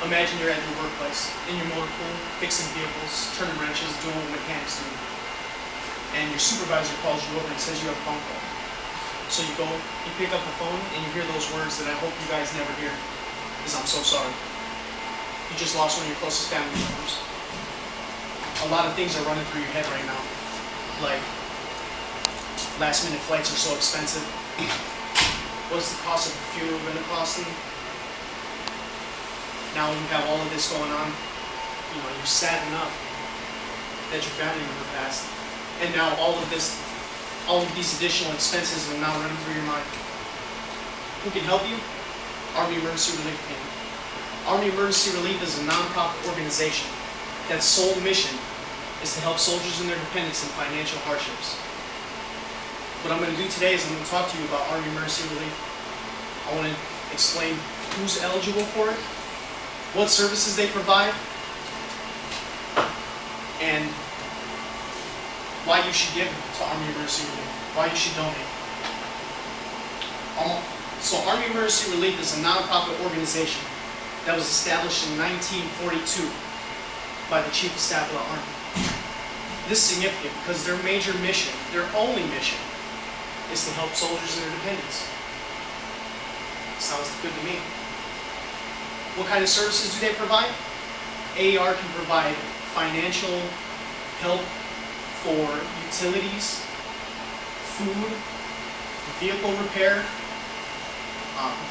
Imagine you're at your workplace, in your motor pool, fixing vehicles, turning wrenches, doing what mechanics do. And your supervisor calls you over and says you have a phone call. So you go, you pick up the phone, and you hear those words that I hope you guys never hear, is "I'm so sorry." You just lost one of your closest family members. A lot of things are running through your head right now. Like, last minute flights are so expensive. What's the cost of a funeral going to cost me? Now you have all of this going on. You know, you're sad enough that your family member passed. And now all of these additional expenses are now running through your mind. Who can help you? Army Emergency Relief Team. Army Emergency Relief is a non-profit organization that's sole mission is to help soldiers and their dependents in financial hardships. What I'm going to do today is I'm going to talk to you about Army Emergency Relief. I want to explain who's eligible for it, what services they provide, and why you should give to Army Emergency Relief, why you should donate. So Army Emergency Relief is a non-profit organization that was established in 1942 by the Chief of Staff of the Army. This is significant because their major mission, their only mission, is to help soldiers and their dependents. Sounds good to me. What kind of services do they provide? AER can provide financial help for utilities, food, vehicle repair,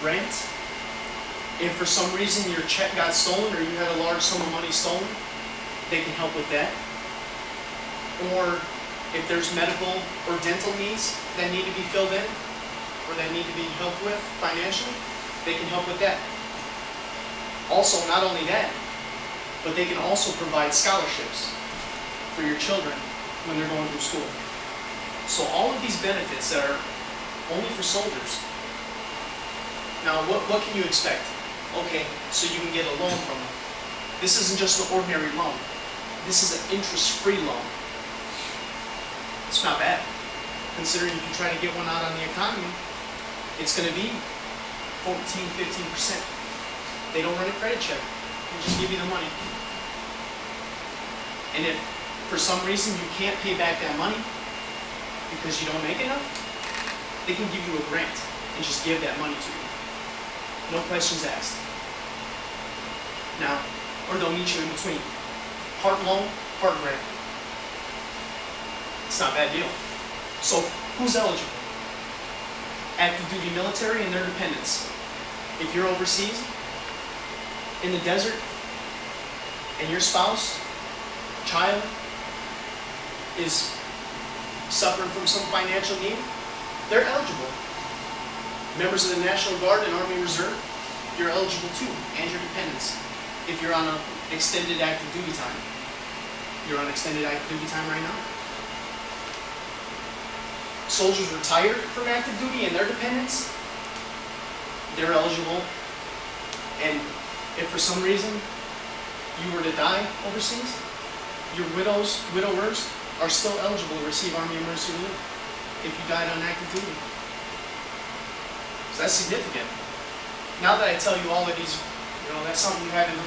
rent. If for some reason your check got stolen or you had a large sum of money stolen, they can help with that. Or if there's medical or dental needs that need to be filled in or that need to be helped with financially, they can help with that. Also, not only that, but they can also provide scholarships for your children when they're going through school. So all of these benefits that are only for soldiers. Now, what can you expect? Okay, so you can get a loan from them. This isn't just an ordinary loan. This is an interest-free loan. It's not bad. Considering if you try to get one out on the economy, it's going to be 14, 15%. They don't run a credit check. They just give you the money. And if for some reason you can't pay back that money because you don't make enough, they can give you a grant and just give that money to you. No questions asked. Now, or they'll meet you in between. Part loan, part grant. It's not a bad deal. So, who's eligible? Active duty military and their dependents. If you're overseas, in the desert, and your spouse, child, is suffering from some financial need, they're eligible. Members of the National Guard and Army Reserve, you're eligible too, and your dependents. If you're on an extended active duty time. You're on extended active duty time right now. Soldiers retired from active duty and their dependents, they're eligible. And if for some reason you were to die overseas, your widowers are still eligible to receive Army Emergency Relief if you died on active duty. So that's significant. Now that I tell you all of these, that's something you haven't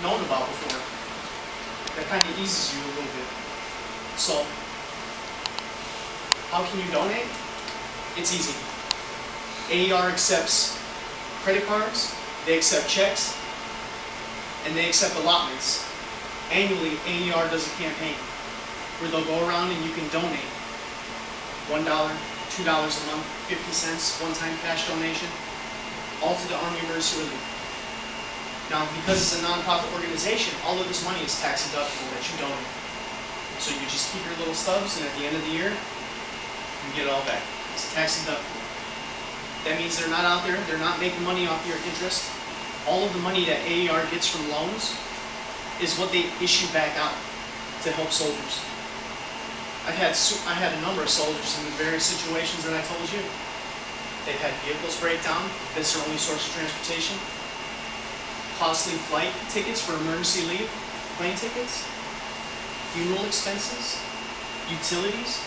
known about before. That kind of eases you a little bit. So, how can you donate? It's easy. AER accepts credit cards, they accept checks, and they accept allotments. Annually, AER does a campaign where they'll go around and you can donate $1, $2 a month, 50 cents, one-time cash donation, all to the Army Emergency Relief. Now, because it's a non-profit organization, all of this money is tax deductible that you donate. So you just keep your little stubs, and at the end of the year, you get it all back. It's tax deductible. That means they're not out there, they're not making money off your interest. All of the money that AER gets from loans is what they issue back out to help soldiers. I had a number of soldiers in the various situations that I told you. They've had vehicles break down, that's their only source of transportation. Costly flight tickets for emergency leave, plane tickets, funeral expenses, utilities.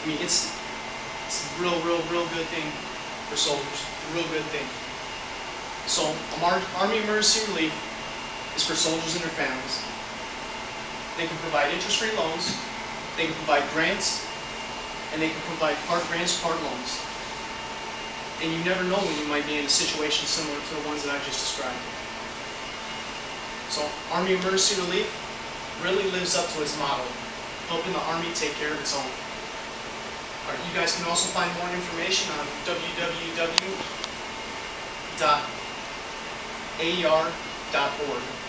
I mean, it's a real good thing for soldiers. A real good thing. So, Army Emergency Relief is for soldiers and their families. They can provide interest-free loans, they can provide grants, and they can provide part grants, part loans. And you never know when you might be in a situation similar to the ones that I just described. So, Army Emergency Relief really lives up to its motto, helping the Army take care of its own. Alright, you guys can also find more information on www.aer.org.